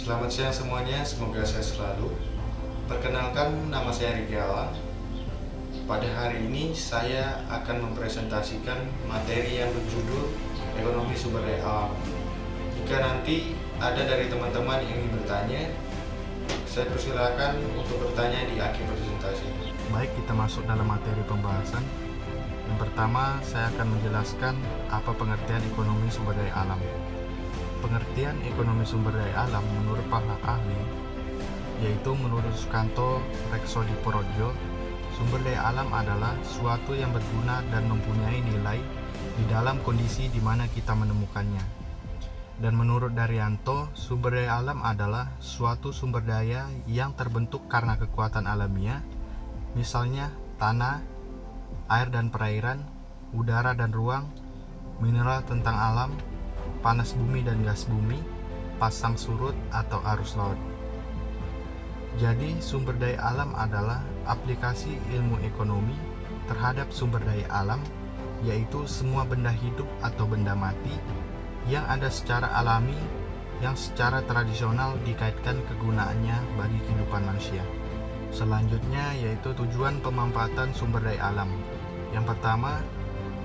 Selamat siang semuanya, semoga sehat selalu. Perkenalkan, nama saya Riki Alang. Pada hari ini saya akan mempresentasikan materi yang berjudul Ekonomi Sumber Daya Alam. Jika nanti ada dari teman-teman yang ingin bertanya, saya persilakan untuk bertanya di akhir presentasi. Baik, kita masuk dalam materi pembahasan. Yang pertama, saya akan menjelaskan apa pengertian ekonomi sumber daya alam. Pengertian ekonomi sumber daya alam menurut para ahli, yaitu menurut Sukanto Reksodiporodjo, sumber daya alam adalah suatu yang berguna dan mempunyai nilai di dalam kondisi di mana kita menemukannya. Dan menurut Daryanto, sumber daya alam adalah suatu sumber daya yang terbentuk karena kekuatan alamiah, misalnya tanah, air dan perairan, udara dan ruang, mineral tentang alam, panas bumi dan gas bumi, pasang surut atau arus laut. Jadi sumber daya alam adalah aplikasi ilmu ekonomi terhadap sumber daya alam, yaitu semua benda hidup atau benda mati yang ada secara alami, yang secara tradisional dikaitkan kegunaannya bagi kehidupan manusia. Selanjutnya yaitu tujuan pemanfaatan sumber daya alam. Yang pertama,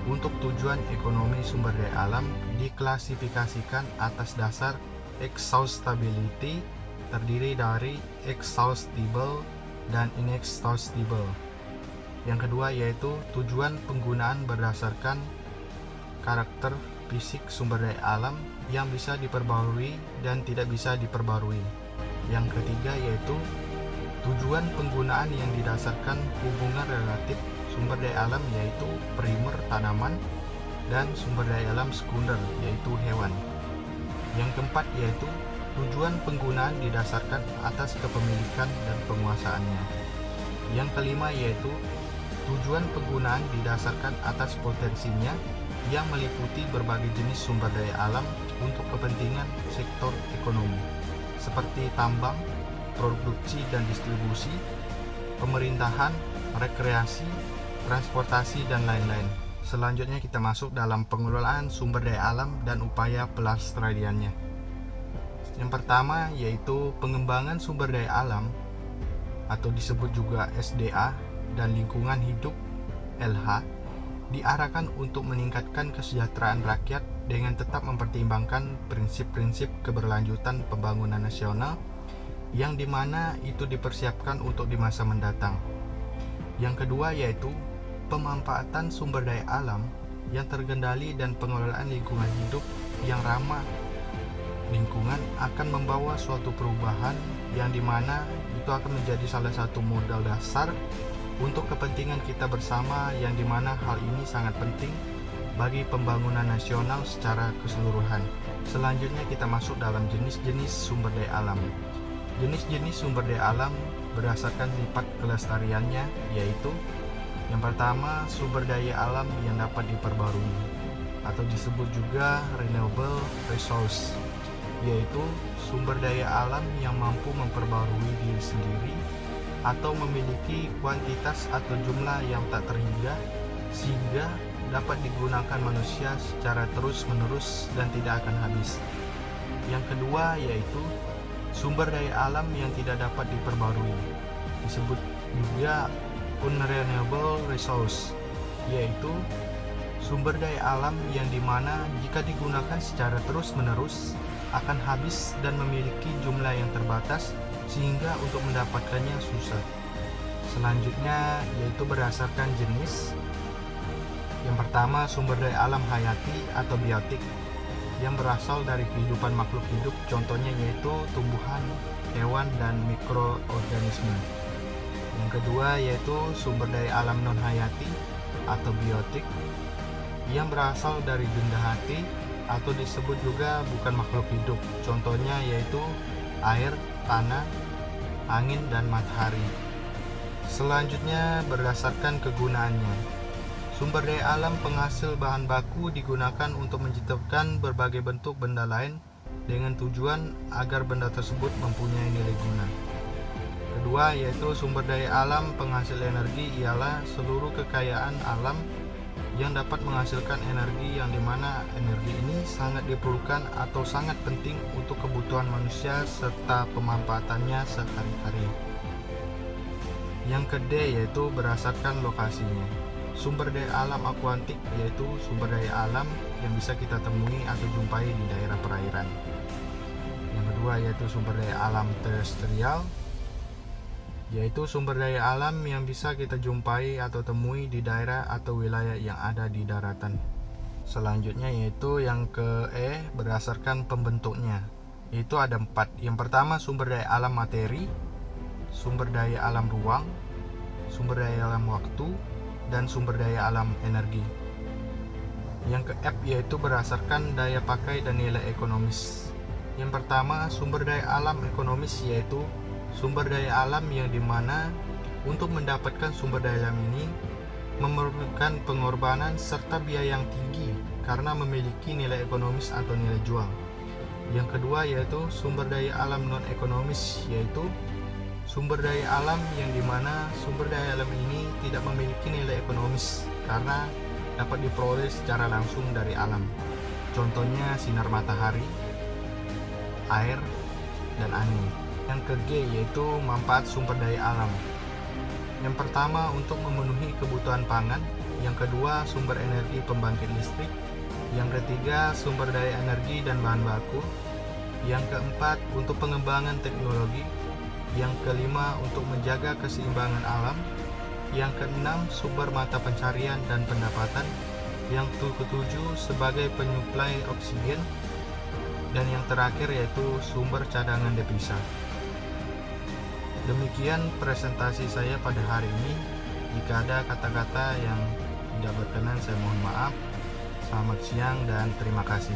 untuk tujuan ekonomi sumber daya alam diklasifikasikan atas dasar exhaustibility, terdiri dari exhaustible dan inexhaustible. Yang kedua yaitu tujuan penggunaan berdasarkan karakter fisik sumber daya alam yang bisa diperbarui dan tidak bisa diperbarui. Yang ketiga yaitu tujuan penggunaan yang didasarkan hubungan relatif sumber daya alam, yaitu primer tanaman, dan sumber daya alam sekunder, yaitu hewan. Yang keempat yaitu tujuan penggunaan didasarkan atas kepemilikan dan penguasaannya. Yang kelima yaitu tujuan penggunaan didasarkan atas potensinya yang meliputi berbagai jenis sumber daya alam untuk kepentingan sektor ekonomi, seperti tambang, produksi dan distribusi, pemerintahan, rekreasi, transportasi, dan lain-lain. Selanjutnya kita masuk dalam pengelolaan sumber daya alam dan upaya pelestariannya. Yang pertama yaitu pengembangan sumber daya alam atau disebut juga SDA dan lingkungan hidup LH diarahkan untuk meningkatkan kesejahteraan rakyat dengan tetap mempertimbangkan prinsip-prinsip keberlanjutan pembangunan nasional yang dimana itu dipersiapkan untuk di masa mendatang. Yang kedua yaitu pemanfaatan sumber daya alam yang terkendali dan pengelolaan lingkungan hidup yang ramah lingkungan akan membawa suatu perubahan yang dimana itu akan menjadi salah satu modal dasar untuk kepentingan kita bersama, yang dimana hal ini sangat penting bagi pembangunan nasional secara keseluruhan. Selanjutnya kita masuk dalam jenis-jenis sumber daya alam. Jenis-jenis sumber daya alam berdasarkan sifat kelestariannya, yaitu yang pertama, sumber daya alam yang dapat diperbarui atau disebut juga renewable resource, yaitu sumber daya alam yang mampu memperbarui diri sendiri atau memiliki kuantitas atau jumlah yang tak terhingga sehingga dapat digunakan manusia secara terus-menerus dan tidak akan habis. Yang kedua yaitu sumber daya alam yang tidak dapat diperbarui, disebut juga unrenewable resource, yaitu sumber daya alam yang dimana jika digunakan secara terus-menerus akan habis dan memiliki jumlah yang terbatas sehingga untuk mendapatkannya susah. Selanjutnya yaitu berdasarkan jenis. Yang pertama sumber daya alam hayati atau biotik yang berasal dari kehidupan makhluk hidup, contohnya yaitu tumbuhan, hewan, dan mikroorganisme. Yang kedua yaitu sumber daya alam non-hayati atau biotik yang berasal dari benda hati atau disebut juga bukan makhluk hidup, contohnya yaitu air, tanah, angin, dan matahari. Selanjutnya berdasarkan kegunaannya. Sumber daya alam penghasil bahan baku digunakan untuk menciptakan berbagai bentuk benda lain dengan tujuan agar benda tersebut mempunyai nilai guna. Kedua yaitu sumber daya alam penghasil energi ialah seluruh kekayaan alam yang dapat menghasilkan energi, yang dimana energi ini sangat diperlukan atau sangat penting untuk kebutuhan manusia serta pemanfaatannya sehari-hari. Yang kedua yaitu berdasarkan lokasinya. Sumber daya alam akuatik yaitu sumber daya alam yang bisa kita temui atau jumpai di daerah perairan. Yang kedua yaitu sumber daya alam terestrial, yaitu sumber daya alam yang bisa kita jumpai atau temui di daerah atau wilayah yang ada di daratan. Selanjutnya yaitu yang berdasarkan pembentuknya, yaitu ada 4. Yang pertama sumber daya alam materi, sumber daya alam ruang, sumber daya alam waktu, dan sumber daya alam energi. Yang ke yaitu berdasarkan daya pakai dan nilai ekonomis. Yang pertama sumber daya alam ekonomis, yaitu sumber daya alam yang dimana untuk mendapatkan sumber daya alam ini memerlukan pengorbanan serta biaya yang tinggi karena memiliki nilai ekonomis atau nilai jual. Yang kedua yaitu sumber daya alam non ekonomis, yaitu sumber daya alam yang dimana sumber daya alam ini tidak memiliki nilai ekonomis karena dapat diperoleh secara langsung dari alam. Contohnya sinar matahari, air, dan angin. Yang ke yaitu manfaat sumber daya alam. Yang pertama untuk memenuhi kebutuhan pangan, yang kedua sumber energi pembangkit listrik, yang ketiga sumber daya energi dan bahan baku, yang keempat untuk pengembangan teknologi, yang kelima untuk menjaga keseimbangan alam, yang keenam sumber mata pencarian dan pendapatan, yang ketujuh sebagai penyuplai oksigen, dan yang terakhir yaitu sumber cadangan devisa. Demikian presentasi saya pada hari ini. Jika ada kata-kata yang tidak berkenan saya mohon maaf. Selamat siang dan terima kasih.